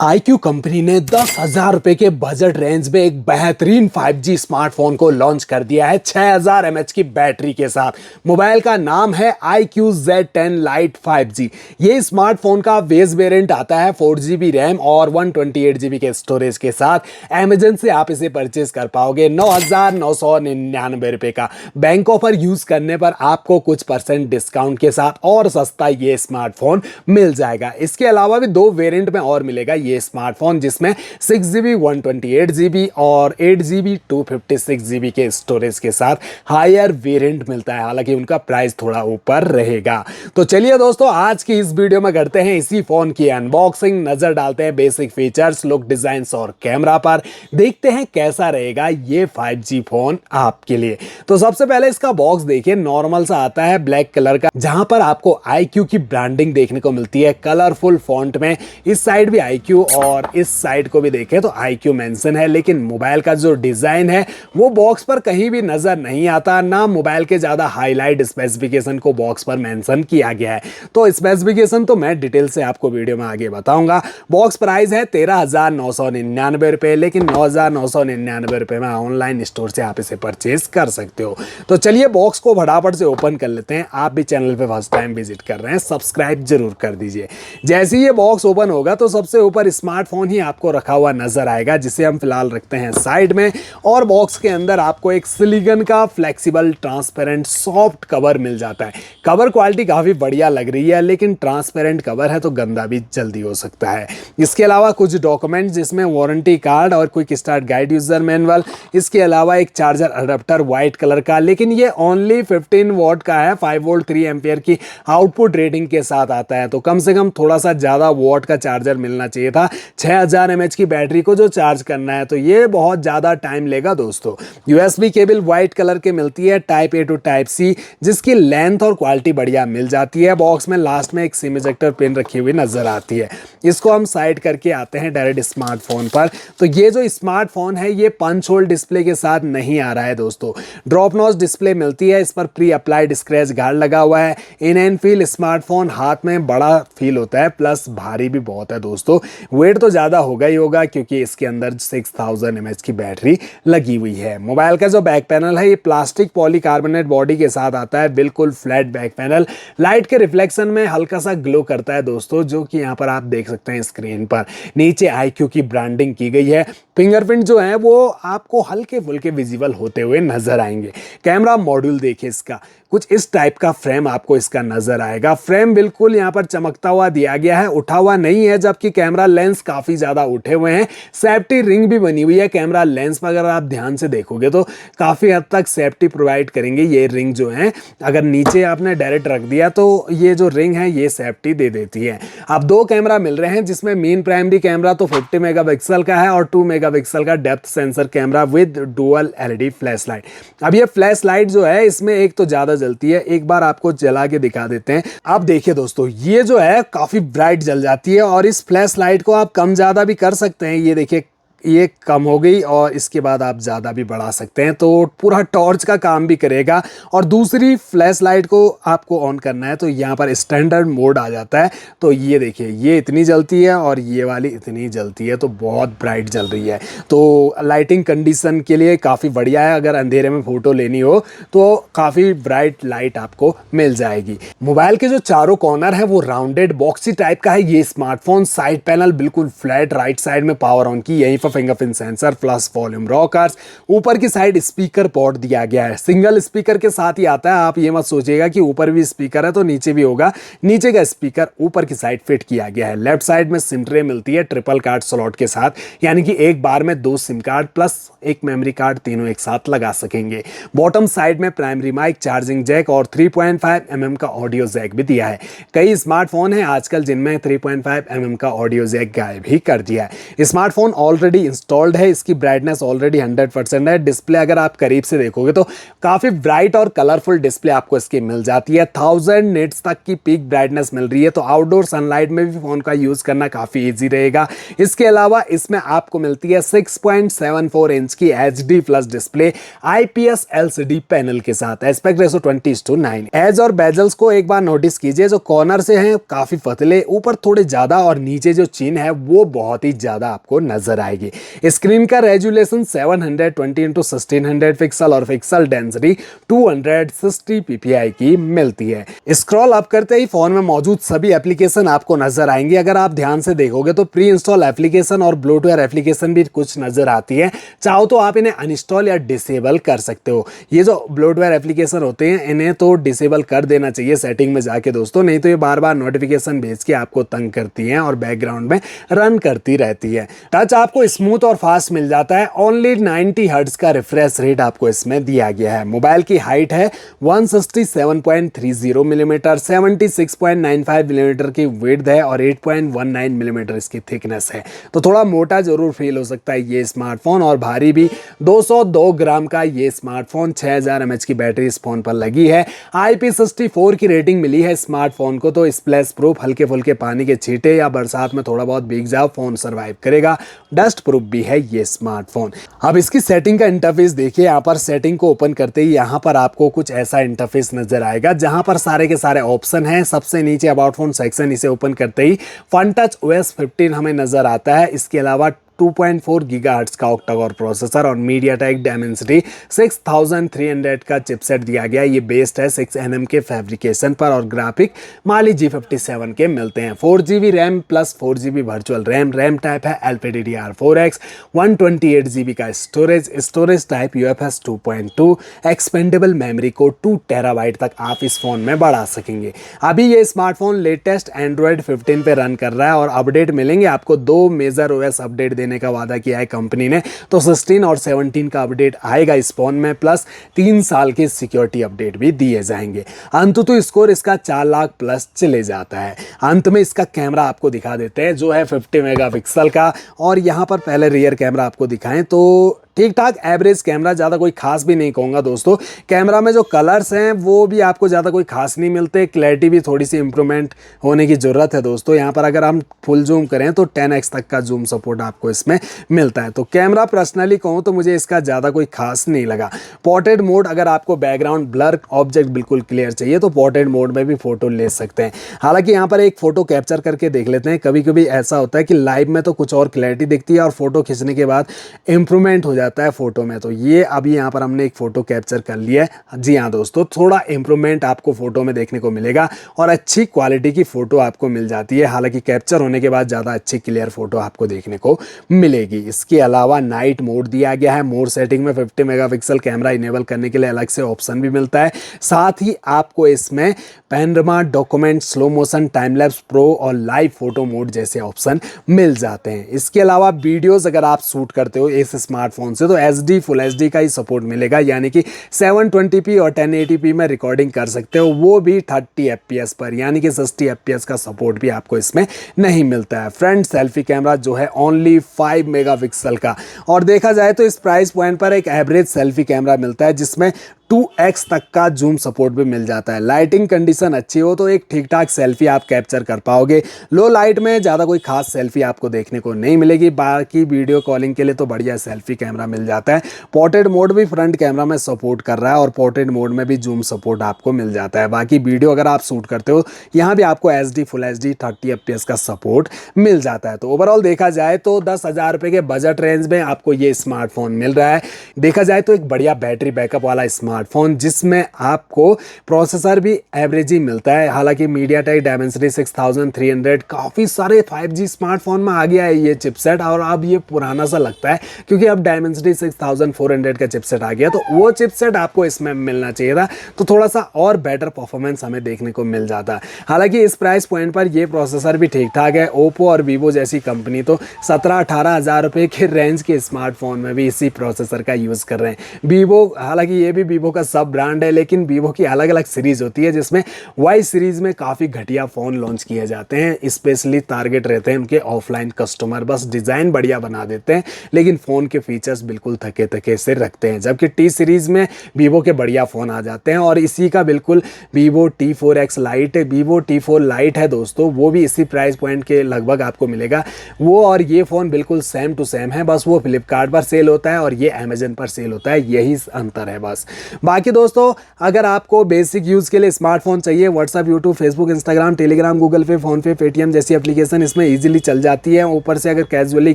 iQOO company ने 10,000 रुपए के बजट रेंज में एक बेहतरीन 5G स्मार्टफोन को लॉन्च कर दिया है 6000 mAh की बैटरी के साथ। मोबाइल का नाम है iQOO Z10 Lite 5G। ये स्मार्टफोन का बेस वेरिएंट आता है 4GB रैम और 128GB के स्टोरेज के साथ। अमेजन से आप इसे परचेज कर पाओगे 9,999 रुपए का। बैंक ऑफर यूज करने पर आपको कुछ % डिस्काउंट के साथ और सस्ता ये स्मार्टफोन मिल जाएगा। इसके अलावा भी 2 वेरिएंट में और मिलेगा ये स्मार्टफोन, जिसमें 6GB 128GB और 8GB 256GB के स्टोरेज के साथ हायर वेरिएंट मिलता है। हालांकि उनका प्राइस थोड़ा ऊपर रहेगा। तो चलिए दोस्तों, आज की इस वीडियो में करते हैं इसी फोन की अनबॉक्सिंग, नजर डालते हैं बेसिक फीचर्स, लुक, डिजाइन और कैमरा पर, देखते हैं कैसा रहेगा ये 5G फोन आपके लिए। तो सबसे पहले इसका बॉक्स देखिए, नॉर्मल सा आता है ब्लैक कलर का, जहां पर आपको iQOO की ब्रांडिंग देखने को मिलती है कलरफुल फॉन्ट में। इस साइड भी iQOO और इस साइड को भी देखें तो iQOO मेंशन है, लेकिन मोबाइल का जो डिजाइन है वो बॉक्स पर कहीं भी नजर नहीं आता। ना मोबाइल के ज्यादा हाईलाइट स्पेसिफिकेशन को बॉक्स पर मेंशन किया गया है। तो स्पेसिफिकेशन तो मैं डिटेल से आपको वीडियो में आगे बताऊंगा। बॉक्स प्राइस है 13,999 रुपए, लेकिन 9,999 रुपए में ऑनलाइन स्टोर से आप इसे परचेज कर सकते हो। तो चलिए बॉक्स को फटाफट से ओपन कर लेते हैं। आप भी चैनल पे फर्स्ट टाइम विजिट कर रहे हैं, सब्सक्राइब जरूर कर दीजिए। जैसे ही ये बॉक्स ओपन होगा तो सबसे ऊपर स्मार्टफोन ही आपको रखा हुआ नजर आएगा, जिसे हम फिलहाल रखते हैं साइड में। और बॉक्स के अंदर आपको एक सिलिकॉन का फ्लेक्सिबल ट्रांसपेरेंट सॉफ्ट कवर मिल जाता है। कवर क्वालिटी काफी बढ़िया लग रही है, लेकिन ट्रांसपेरेंट कवर है तो गंदा भी जल्दी हो सकता है। इसके अलावा कुछ डॉक्यूमेंट्स, जिसमें वारंटी कार्ड और quick start guide, user manual. इसके अलावा एक चार्जर अडेप्टर व्हाइट कलर का, लेकिन ये ओनली 15 वॉट का है। 5 वोल्ट 3 एम्पियर की आउटपुट रेटिंग के साथ आता है, तो कम से कम थोड़ा सा ज्यादा वॉट का चार्जर मिलना चाहिए था। 6000 mAh की बैटरी को जो चार्ज करना है तो ये बहुत ज्यादा टाइम लेगा दोस्तों। USB केबल व्हाइट कलर के मिलती है, type A to type C, जिसकी लेंथ और क्वालिटी बढ़िया मिल जाती है। बॉक्स में लास्ट में एक सिम इजेक्टर पिन रखी हुई नजर आती है। इसको हम साइड करके आते हैं डायरेक्ट स्मार्टफोन पर। तो ये जो स्मार्टफोन है ये पंच होल डिस्प्ले के साथ नहीं आ रहा है दोस्तों। ड्रॉप नॉच डिस्प्ले मिलती है। इस पर प्री अप्लाइड स्क्रैच गार्ड लगा हुआ है। इन एंड फील स्मार्टफोन हाथ में बड़ा फील होता है, प्लस भारी भी बहुत है दोस्तों। वेट तो ज्यादा होगा ही होगा, क्योंकि इसके अंदर 6000 mAh की बैटरी लगी हुई है। मोबाइल का जो बैक पैनल है ये प्लास्टिक पॉलीकार्बोनेट बॉडी के साथ आता है, बिल्कुल फ्लैट बैक पैनल। लाइट के रिफ्लेक्शन में हल्का सा ग्लो करता है दोस्तों, जो कि यहाँ पर आप देख सकते हैं स्क्रीन पर। नीचे iQOO की ब्रांडिंग की गई है। फिंगरप्रिंट जो है वो आपको हल्के फुल्के विजिबल होते हुए नजर आएंगे। कैमरा मॉड्यूल देखिए, इसका कुछ इस टाइप का फ्रेम आपको इसका नजर आएगा। फ्रेम बिल्कुल यहाँ पर चमकता हुआ दिया गया है, उठा हुआ नहीं है, जबकि कैमरा लेंस काफी ज्यादा उठे हुए हैं। सेफ्टी रिंग भी बनी हुई है कैमरा लेंस पर। अगर आप ध्यान से देखोगे तो काफी हद तक सेफ्टी प्रोवाइड करेंगे ये रिंग जो है। अगर नीचे आपने डायरेक्ट रख दिया तो ये जो रिंग है ये सेफ्टी दे देती है। अब 2 कैमरा मिल रहे हैं, जिसमें मेन प्राइमरी कैमरा तो 50 मेगापिक्सल का है और 2 मेगापिक्सल का depth sensor camera with dual LED flash light. अब ये फ्लैश लाइट जो है इसमें एक तो ज्यादा जलती है, एक बार आपको जला के दिखा देते हैं। आप देखिए दोस्तों, ये जो है काफी ब्राइट जल जाती है, और इस फ्लैश लाइट को आप कम ज्यादा भी कर सकते हैं। ये देखिए, ये कम हो गई और इसके बाद आप ज़्यादा भी बढ़ा सकते हैं, तो पूरा टॉर्च का काम भी करेगा। और दूसरी फ्लैश लाइट को आपको ऑन करना है तो यहाँ पर स्टैंडर्ड मोड आ जाता है। तो ये देखिए, ये इतनी जलती है और ये वाली इतनी जलती है, तो बहुत ब्राइट जल रही है। तो लाइटिंग कंडीशन के लिए काफ़ी बढ़िया है। अगर अंधेरे में फ़ोटो लेनी हो तो काफ़ी ब्राइट लाइट आपको मिल जाएगी। मोबाइल के जो चारों कॉर्नर है वो राउंडेड बॉक्सी टाइप का है ये स्मार्टफोन। साइड पैनल बिल्कुल फ्लैट, राइट साइड में पावर ऑन की, यहीं fingerprint sensor plus volume rockers. ऊपर की साइड स्पीकर पोर्ट दिया गया है, सिंगल स्पीकर के साथ ही आता है। आप ये मत सोचिएगा कि ऊपर भी स्पीकर है तो नीचे भी होगा। नीचे का स्पीकर ऊपर की साइड फिट किया गया है। लेफ्ट साइड में सिम ट्रे मिलती है ट्रिपल कार्ड स्लॉट के साथ, यानी कि एक बार में 2 सिम कार्ड प्लस एक मेमोरी कार्ड तीनों एक साथ लगा सकेंगे। बॉटम साइड में प्राइमरी माइक, चार्जिंग जैक और 3.5 mm का ऑडियो जैक भी दिया है। कई स्मार्टफोन है आजकल जिनमें 3.5 mm का ऑडियो जैक गायब ही कर दिया है। स्मार्टफोन ऑलरेडी ऑलरेडी इंस्टॉल्ड है, इसकी ब्राइटनेस ऑलरेडी 100% है। डिस्प्ले अगर आप करीब से देखोगे तो काफ़ी ब्राइट और कलरफुल डिस्प्ले आपको इसकी मिल जाती है। 1000 निट्स तक की पीक ब्राइटनेस मिल रही है, तो आउटडोर सनलाइट में भी फ़ोन का यूज़ करना काफ़ी ईजी रहेगा। इसके अलावा इसमें आपको मिलती है 6.74 इंच की HD plus display IPS LCD panel के साथ, एस्पेक्ट रेशो 20:9। एज और बेजल्स को एक बार नोटिस कीजिए, जो कॉर्नर से हैं काफ़ी पतले, ऊपर थोड़े ज़्यादा और नीचे जो चिन है वो बहुत ही ज़्यादा आपको नजर आएगी। स्क्रीन का रेजुलेशन 720x1600 पिक्सल और पिक्सल डेंसिटी 260 ppi की मिलती है। स्क्रॉल अप करते ही फोन में मौजूद सभी एप्लीकेशन आपको नजर आएंगे। अगर आप ध्यान से देखोगे तो प्री इंस्टॉल एप्लीकेशन और ब्लोटवेयर एप्लीकेशन भी कुछ नजर आती है। चाहो तो आप इन्हें अनइंस्टॉल या डिसेबल कर सकते हो। ये जो ब्लोटवेयर एप्लीकेशन होते हैं इन्हें तो डिसेबल कर देना चाहिए सेटिंग में जाके दोस्तों, नहीं तो ये बार बार नोटिफिकेशन भेज के आपको तंग करती हैं और बैकग्राउंड में रन करती रहती है। टच आपको स्मूथ और फास्ट मिल जाता है। ओनली 90 हर्ट्ज का रिफ्रेश रेट आपको इसमें दिया गया है। मोबाइल की हाइट है 167.30 मिलीमीटर, 76.95 मिलीमीटर की विड्थ है और 8.19 मिलीमीटर इसकी थिकनेस है। तो थोड़ा मोटा जरूर फील हो सकता है ये स्मार्टफोन, और भारी भी। 202 ग्राम का ये स्मार्टफोन, 6000 mAh की बैटरी इस फोन पर लगी है। IP64 की रेटिंग मिली है स्मार्टफोन को, तो स्प्लैश प्रूफ, हल्के फुल्के पानी के छींटे या बरसात में थोड़ा बहुत भीग जाओ फोन सर्वाइव करेगा। डस्ट प्रूफ भी है ये स्मार्टफोन। अब इसकी सेटिंग का इंटरफेस देखिए। यहाँ पर सेटिंग को ओपन करते ही यहाँ पर आपको कुछ ऐसा इंटरफेस नजर आएगा, जहाँ पर सारे के सारे ऑप्शन हैं। सबसे नीचे अबाउट फोन सेक्शन, इसे ओपन करते ही फन टच OS 15 हमें नजर आता है। इसके अलावा 2.4 गीगाहर्ट्ज का ऑक्टा-कोर प्रोसेसर और मीडियाटेक डायमेंसिटी 6300 का चिपसेट दिया गया है। ये बेस्ड है 6nm के फैब्रिकेशन पर और ग्राफिक माली G57 के मिलते हैं। 4GB RAM plus 4GB virtual RAM type है LPDDR4X, 128GB का storage type UFS 2.2, expendable memory को 2 TB तक आप इस फोन में बढ़ा सकेंगे। अभी ये स्मार्टफोन लेटेस्ट Android 15 पे रन कर रहा है और अपडेट मिलेंगे आपको। 2 मेजर OS अपडेट देने का वादा किया है कंपनी ने, तो 16 और 17 का अपडेट आएगा इस फोन में, प्लस 3 साल के सिक्योरिटी अपडेट भी दिए जाएंगे। अंततः स्कोर इसका 4 लाख प्लस चले जाता है। अंत में इसका कैमरा आपको दिखा देते हैं, जो है 50 मेगापिक्सल का, और यहाँ पर पहले रियर कैमरा आपको दिखाएं तो ठीक ठाक एवरेज कैमरा, ज़्यादा कोई खास भी नहीं कहूँगा दोस्तों। कैमरा में जो कलर्स हैं वो भी आपको ज़्यादा कोई खास नहीं मिलते। क्लैरिटी भी थोड़ी सी इंप्रूवमेंट होने की ज़रूरत है दोस्तों। यहाँ पर अगर हम फुल जूम करें तो 10x तक का जूम सपोर्ट आपको इसमें मिलता है। तो कैमरा पर्सनली कहूँ तो मुझे इसका ज़्यादा कोई खास नहीं लगा। पोर्ट्रेट मोड, अगर आपको बैकग्राउंड ब्लर ऑब्जेक्ट बिल्कुल क्लियर चाहिए तो पोर्ट्रेट मोड में भी फ़ोटो ले सकते हैं। हालाँकि यहाँ पर एक फ़ोटो कैप्चर करके देख लेते हैं। कभी कभी ऐसा होता है कि लाइव में तो कुछ और क्लैरिटी दिखती है और फोटो खींचने के बाद इंप्रूवमेंट हो जाता है फोटो में। तो ये अभी यहाँ पर हमने एक फोटो कैप्चर कर लिया है। जी हाँ दोस्तों, थोड़ा इंप्रूवमेंट आपको फोटो में देखने को मिलेगा और अच्छी क्वालिटी की फोटो आपको मिल जाती है। हालांकि कैप्चर होने के बाद ज़्यादा अच्छी क्लियर फोटो आपको देखने को मिलेगी। इसके अलावा नाइट मोड दिया गया है। मोड सेटिंग में 50 मेगापिक्सल कैमरा इनेबल करने के लिए अलग से ऑप्शन भी मिलता है। साथ ही आपको इसमें panorama, document, slow motion, time lapse pro और लाइव फोटो मोड जैसे ऑप्शन मिल जाते हैं। इसके अलावा वीडियोस अगर आप शूट करते हो इस स्मार्टफोन से तो HD फुल HD का ही सपोर्ट मिलेगा, यानी कि 720p और 1080p में रिकॉर्डिंग कर सकते हो, वो भी 30 fps पर, यानी कि 60 fps का सपोर्ट भी आपको इसमें नहीं मिलता है। फ्रंट सेल्फी कैमरा जो है ओनली 5 मेगापिक्सल का, और देखा जाए तो इस प्राइस पॉइंट पर एक एवरेज सेल्फी कैमरा मिलता है जिसमें 2x तक का जूम सपोर्ट भी मिल जाता है। लाइटिंग कंडीशन अच्छी हो तो एक ठीक ठाक सेल्फी आप कैप्चर कर पाओगे। लो लाइट में ज़्यादा कोई खास सेल्फी आपको देखने को नहीं मिलेगी। बाकी वीडियो कॉलिंग के लिए तो बढ़िया सेल्फी कैमरा मिल जाता है। पोर्ट्रेट मोड भी फ्रंट कैमरा में सपोर्ट कर रहा है और पोर्ट्रेट मोड में भी जूम सपोर्ट आपको मिल जाता है। बाकी वीडियो अगर आप शूट करते हो यहाँ भी आपको HD फुल HD 30 fps का सपोर्ट मिल जाता है। तो ओवरऑल देखा जाए तो 10,000 रुपये के बजट रेंज में आपको ये स्मार्टफोन मिल रहा है। देखा जाए तो एक बढ़िया बैटरी बैकअप वाला स्मार्टफोन जिसमें आपको प्रोसेसर भी एवरेज ही मिलता है। हालांकि मीडियाटेक डायमेंसिटी 6300, काफ़ी सारे 5G स्मार्टफोन में आ गया है ये चिपसेट, और अब ये पुराना सा लगता है क्योंकि अब डायमेंसिटी 6400 का चिपसेट आ गया, तो वो चिपसेट आपको इसमें मिलना चाहिए था, तो थोड़ा सा और बेटर परफॉर्मेंस हमें देखने को मिल जाता है। हालांकि इस प्राइस पॉइंट पर ये प्रोसेसर भी ठीक ठाक है। ओप्पो और वीवो जैसी कंपनी तो 17-18 हज़ार रुपये के रेंज के स्मार्टफोन में भी इसी प्रोसेसर का यूज़ कर रहे हैं। वीवो, हालांकि ये भी वीवो वीवो का सब ब्रांड है, लेकिन वीवो की अलग अलग सीरीज होती है जिसमें वाई सीरीज में काफ़ी घटिया फ़ोन लॉन्च किए जाते हैं। स्पेशली टारगेट रहते हैं उनके ऑफलाइन कस्टमर, बस डिज़ाइन बढ़िया बना देते हैं लेकिन फ़ोन के फीचर्स बिल्कुल थके थके से रखते हैं। जबकि टी सीरीज़ में वीवो के बढ़िया फ़ोन आ जाते हैं और इसी का बिल्कुल Vivo T4X light, Vivo T4 light है दोस्तों, वो भी इसी प्राइस पॉइंट के लगभग आपको मिलेगा। वो और ये फ़ोन बिल्कुल सेम टू सेम है, बस वो फ्लिपकार्ट पर सेल होता है और ये अमेजन पर सेल होता है, यही अंतर है बस। बाकी दोस्तों अगर आपको बेसिक यूज़ के लिए स्मार्टफोन चाहिए, WhatsApp, YouTube, Facebook, Instagram, Telegram, Google Pay, PhonePe, Paytm जैसी एप्लीकेशन इसमें ईजिली चल जाती है। ऊपर से अगर कैजुअली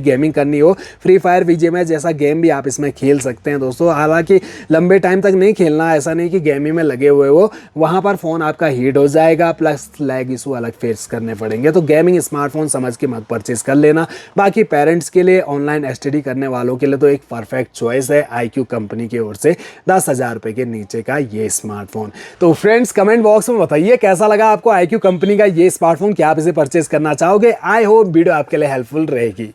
गेमिंग करनी हो, फ्री फायर, बीजीएमआई जैसा गेम भी आप इसमें खेल सकते हैं दोस्तों। हालांकि लंबे टाइम तक नहीं खेलना, ऐसा नहीं कि गेमिंग में लगे हुए हो, वहाँ पर फ़ोन आपका हीट हो जाएगा, प्लस लैग इशू अलग फेस करने पड़ेंगे। तो गेमिंग स्मार्टफोन समझ के मत परचेज कर लेना। बाकी पेरेंट्स के लिए, ऑनलाइन एसटीडी करने वालों के लिए तो एक परफेक्ट चॉइस है IQ कंपनी की ओर से 10,000 रुपये के नीचे का ये स्मार्टफोन। तो फ्रेंड्स कमेंट बॉक्स में बताइए कैसा लगा आपको IQ कंपनी का ये स्मार्टफोन, क्या आप इसे परचेज करना चाहोगे। आई होप वीडियो आपके लिए हेल्पफुल रहेगी।